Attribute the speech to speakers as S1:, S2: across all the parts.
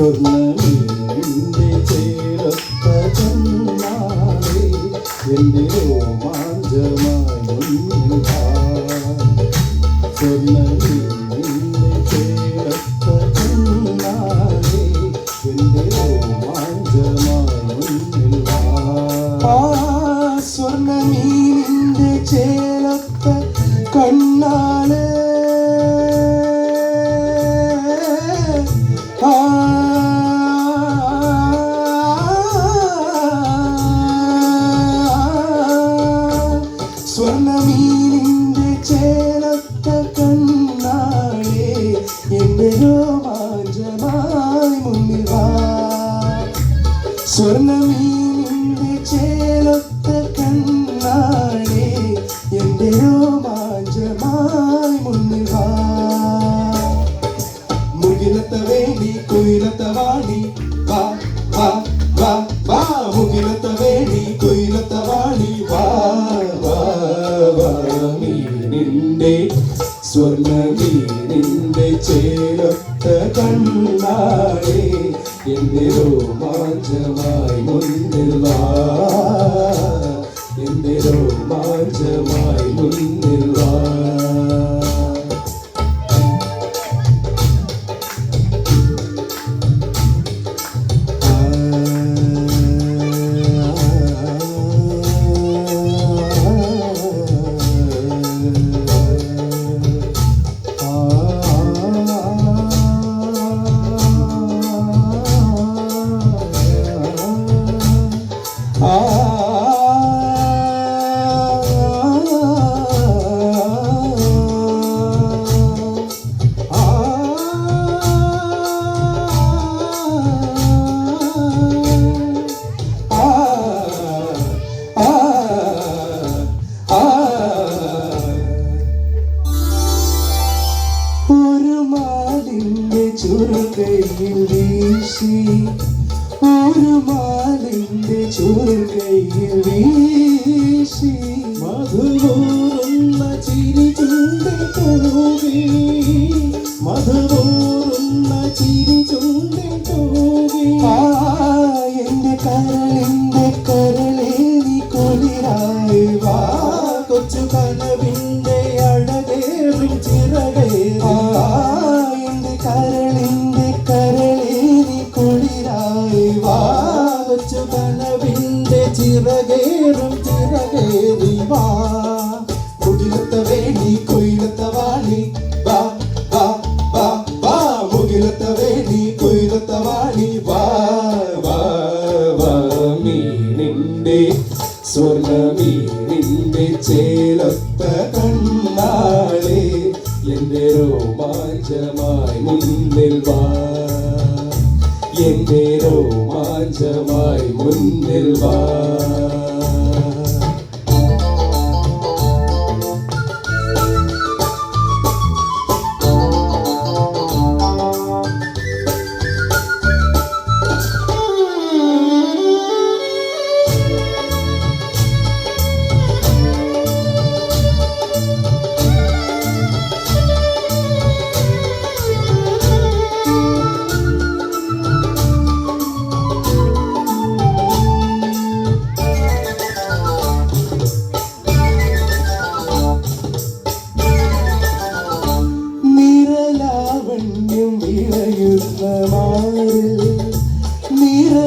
S1: സ്വർണ്ണമീനിന്റെ ചേരത്ത കണ്ണാളെ എൻ്റെ രോമാഞ്ചമായി മുന്നിൽ വാ. സ്വർണ്ണമീനിന്റെ ചേരത്ത കണ്ണാളെ എൻ്റെ രോമാഞ്ചമായി മുന്നിൽ വാ. സ്വർണ്ണമീനിന്റെ ചേരത്ത കണ്ണാളെ സ്വർണ്ണമീനിന്റെ ചേലത്ത കണ്ണാളെ എൻ്റെ രോമാഞ്ചമായി മുന്നിൽ വാ. സ്വർണ്ണമീനിന്റെ ചേലത്ത കണ്ണാളെ എൻ്റെ രോമാഞ്ചമായി മുന്നിൽ വാ. മുകിലത്ത വേണി കുയിലത്ത വാണി വാ വാ വാ വാ. മുകിലത്ത വേണി കുയിലത്ത വാണി വാ വാ വാ. മീനിന്റെ സ്വർണ്ണമീനിന്റെ ചേലത്ത കണ്ണാളെ എൻ്റെ രോമാഞ്ചമായി മുന്നിൽ വാ. എൻ്റെ രോമാഞ്ചമായി മുന്നിൽ വാ. ഒരു മാലിന്റെ ചുരുകയിൽ വീശി ഒരു മാലിന്റെ ചുരുകയിൽ വീശി മധുവൂറുന്ന ചിരി ചുണ്ടിൽ തൂകി മധുവൂറുന്ന ചിരി ചുണ്ടിൽ തൂകി. എൻ്റെ കരളിൻ്റെ കരളേ നീ കുളിരായി വാ. കൊച്ചു കനവിൻ്റെ അഴകേറും ചിറകേറി എൻ്റെ കരളിൻ്റെ കരളേ നീ കുളിരായി വാ. കൊച്ചു കനവിൻ്റെ ചിറകേറും ചിറകേറി വാ. മുകിലത്ത വേണി കുയിലത്ത വാണി വാ വാ വാ വാ. മുകിലത്ത വേണി കുയിലത്ത വാണി വാ വാ വാ. മീനിന്റെ സ്വർണ്ണമീനിന്റെ ചേലത്ത കണ്ണാളെ എൻ്റെ രോമാഞ്ചമായി മുന്നിൽ വാ. എൻ്റെ രോമാഞ്ചമായി മുന്നിൽ വാ.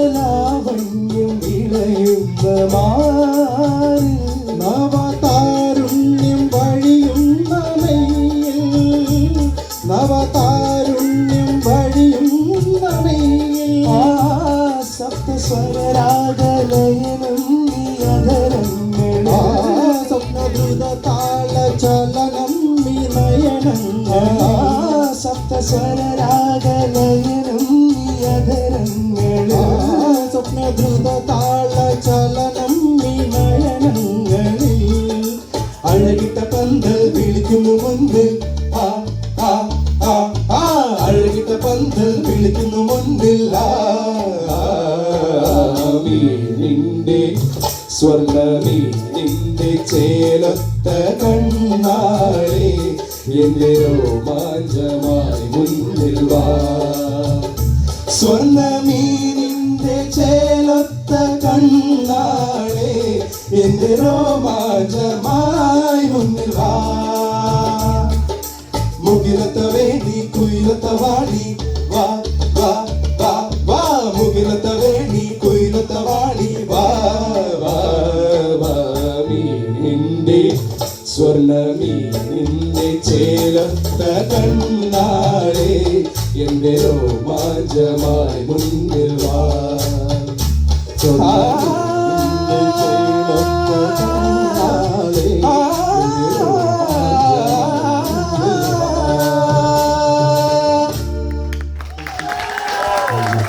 S1: നിറലാവണ്യം വിളയുന്ന മാറിൽ നവതാരുണ്യം വഴിയുന്ന മെയ്യിൽ നവതാരുണ്യം വഴിയുന്ന മെയ്യിൽ. സപ്തസ്വരരാഗലയനം നീ അധരങ്ങൾ സ്വപ്നദ്രുത താള ചലനം വിനയനങ്ങൾ. സപ്തസ്വരരാഗലയനം നീ അധരങ്ങൾ സ്വപ്നദ്രുത താള ചലനം വിനയനങ്ങളിൽ. അഴകിട്ട പന്തൽ വിളിക്കുന്നു മുൻപിൽ ആ ആ ആ ആ. അഴകിട്ട പന്തൽ വിളിക്കുന്നു മുൻപിൽ ആ. മീനിന്റെ സ്വർണ്ണമീനിന്റെ ചേലത്ത കണ്ണാളെ എൻ്റെ രോമാഞ്ചമായി മുന്നിൽ വാ. സ്വർണ്ണ എന്റെ രോമാഞ്ചമായി മുന്നിൽ വാ മുകിലത്ത വേണ്ടി കുയിലത്ത വാടി വാ വാ വാ വാ മുകിലത്ത വേണ്ടി കുയിലത്ത വാടി വാ വാ വാ മീനിന്റെ സ്വർണ്ണമീനിന്റെ ചേലത്ത കണ്ണാളെ എന്റെ രോമാഞ്ചമായി മുന്നിൽ വാ